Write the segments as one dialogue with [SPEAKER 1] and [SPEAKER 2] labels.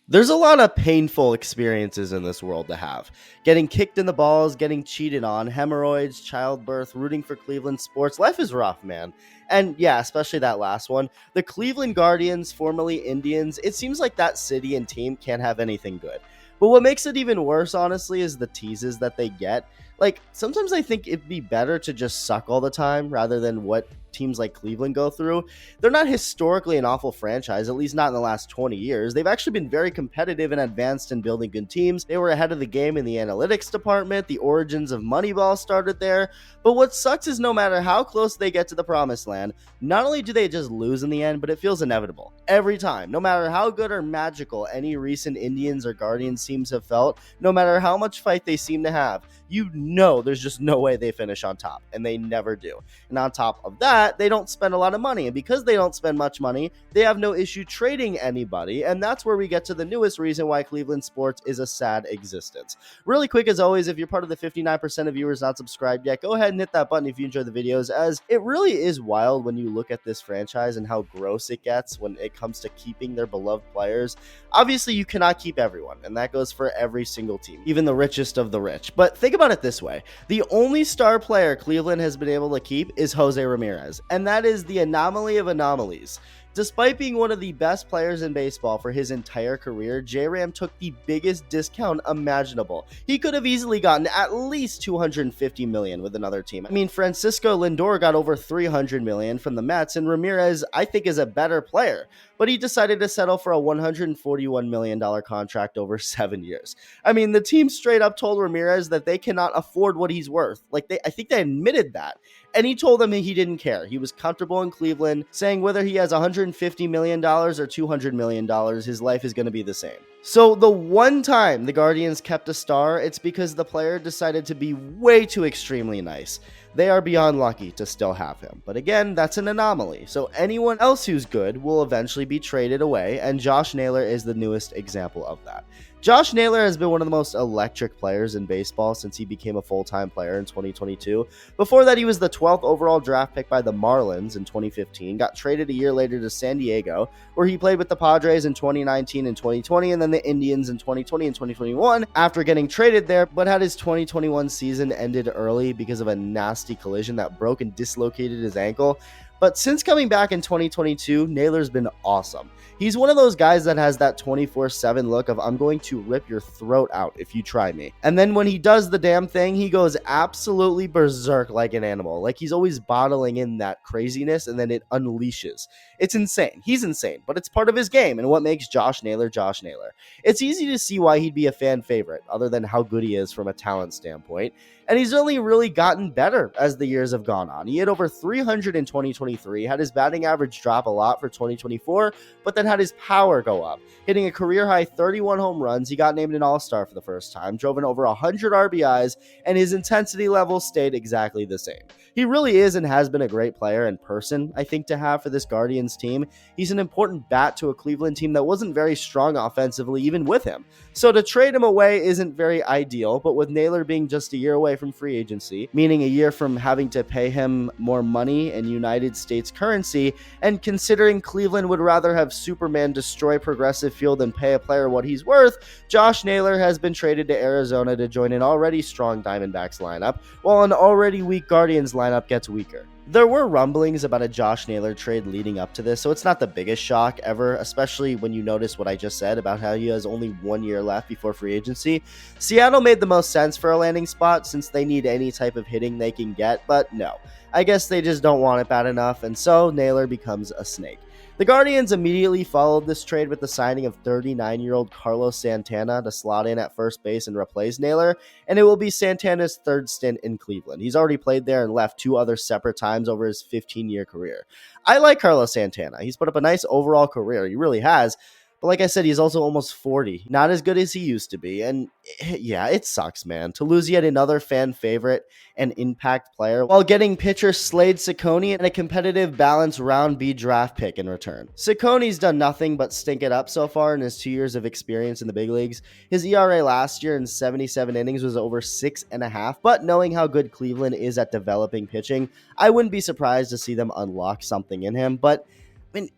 [SPEAKER 1] There's a lot of painful experiences in this world to have. Getting kicked in the balls, getting cheated on, hemorrhoids, childbirth, rooting for Cleveland sports. Life is rough, man. And yeah, especially that last one. The Cleveland Guardians, formerly Indians, it seems like that city and team can't have anything good. But what makes it even worse, honestly, is the teases that they get. Like, sometimes I think it'd be better to just suck all the time rather than what teams like Cleveland go through. They're not historically an awful franchise, at least not in the last 20 years. They've actually been very competitive and advanced in building good teams. They were ahead of the game in the analytics department. The origins of Moneyball started there. But what sucks is no matter how close they get to the promised land, not only do they just lose in the end, but it feels inevitable. Every time. No matter how good or magical any recent Indians or Guardians teams have felt, no matter how much fight they seem to have, you know there's just no way they finish on top, and they never do. And on top of that, they don't spend a lot of money, and because they don't spend much money, they have no issue trading anybody, and that's where we get to the newest reason why Cleveland sports is a sad existence. Really quick, as always, if you're part of the 59% of viewers not subscribed yet, go ahead and hit that button if you enjoy the videos, as it really is wild when you look at this franchise and how gross it gets when it comes to keeping their beloved players. Obviously, you cannot keep everyone, and that goes for every single team, even the richest of the rich. But think about it this way. The only star player Cleveland has been able to keep is Jose Ramirez, and that is the anomaly of anomalies. Despite being one of the best players in baseball for his entire career, J-Ram took the biggest discount imaginable. He could have easily gotten at least $250 million with another team. I mean, Francisco Lindor got over $300 million from the Mets, and Ramirez, I think, is a better player, but he decided to settle for a $141 million contract over 7 years. I mean, the team straight up told Ramirez that they cannot afford what he's worth. I think they admitted that. And he told them he didn't care. He was comfortable in Cleveland, saying whether he has $150 million or $200 million, his life is going to be the same. So the one time the Guardians kept a star, it's because the player decided to be way too extremely nice. They are beyond lucky to still have him. But again, that's an anomaly. So anyone else who's good will eventually be traded away, and Josh Naylor is the newest example of that. Josh Naylor has been one of the most electric players in baseball since he became a full-time player in 2022. Before that, he was the 12th overall draft pick by the Marlins in 2015, got traded a year later to San Diego, where he played with the Padres in 2019 and 2020, and then the Indians in 2020 and 2021 after getting traded there, but had his 2021 season ended early because of a nasty collision that broke and dislocated his ankle. But since coming back in 2022, Naylor's been awesome. He's one of those guys that has that 24/7 look of I'm going to rip your throat out if you try me. And then when he does the damn thing, he goes absolutely berserk like an animal. Like he's always bottling in that craziness and then it unleashes. It's insane. He's insane, but it's part of his game and what makes Josh Naylor Josh Naylor. It's easy to see why he'd be a fan favorite, other than how good he is from a talent standpoint. And he's only really gotten better as the years have gone on. He hit over 300 in 2023, had his batting average drop a lot for 2024, but then had his power go up. Hitting a career-high 31 home runs, he got named an All-Star for the first time, drove in over 100 RBIs, and his intensity level stayed exactly the same. He really is and has been a great player and person, I think, to have for this Guardians team. He's an important bat to a Cleveland team that wasn't very strong offensively even with him. So to trade him away isn't very ideal, but with Naylor being just a year away from free agency, meaning a year from having to pay him more money in United States currency, and considering Cleveland would rather have Superman destroy Progressive Field than pay a player what he's worth, Josh Naylor has been traded to Arizona to join an already strong Diamondbacks lineup, while an already weak Guardians lineup gets weaker. There were rumblings about a Josh Naylor trade leading up to this, so it's not the biggest shock ever, especially when you notice what I just said about how he has only 1 year left before free agency. Seattle made the most sense for a landing spot since they need any type of hitting they can get, but no. I guess they just don't want it bad enough, and so Naylor becomes a snake. The Guardians immediately followed this trade with the signing of 39-year-old Carlos Santana to slot in at first base and replace Naylor, and it will be Santana's third stint in Cleveland. He's already played there and left 2 other separate times over his 15-year career. I like Carlos Santana. He's put up a nice overall career. He really has. But like I said, he's also almost 40. Not as good as he used to be. And yeah, it sucks, man. To lose yet another fan favorite and impact player while getting pitcher Slade Cecconi and a competitive balanced round B draft pick in return. Cecconi's done nothing but stink it up so far in his 2 years of experience in the big leagues. His ERA last year in 77 innings was over 6.5. But knowing how good Cleveland is at developing pitching, I wouldn't be surprised to see them unlock something in him. But I mean,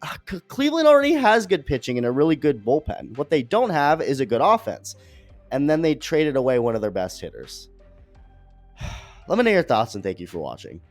[SPEAKER 1] Cleveland already has good pitching and a really good bullpen. What they don't have is a good offense. And then they traded away one of their best hitters. Let me know your thoughts, and thank you for watching.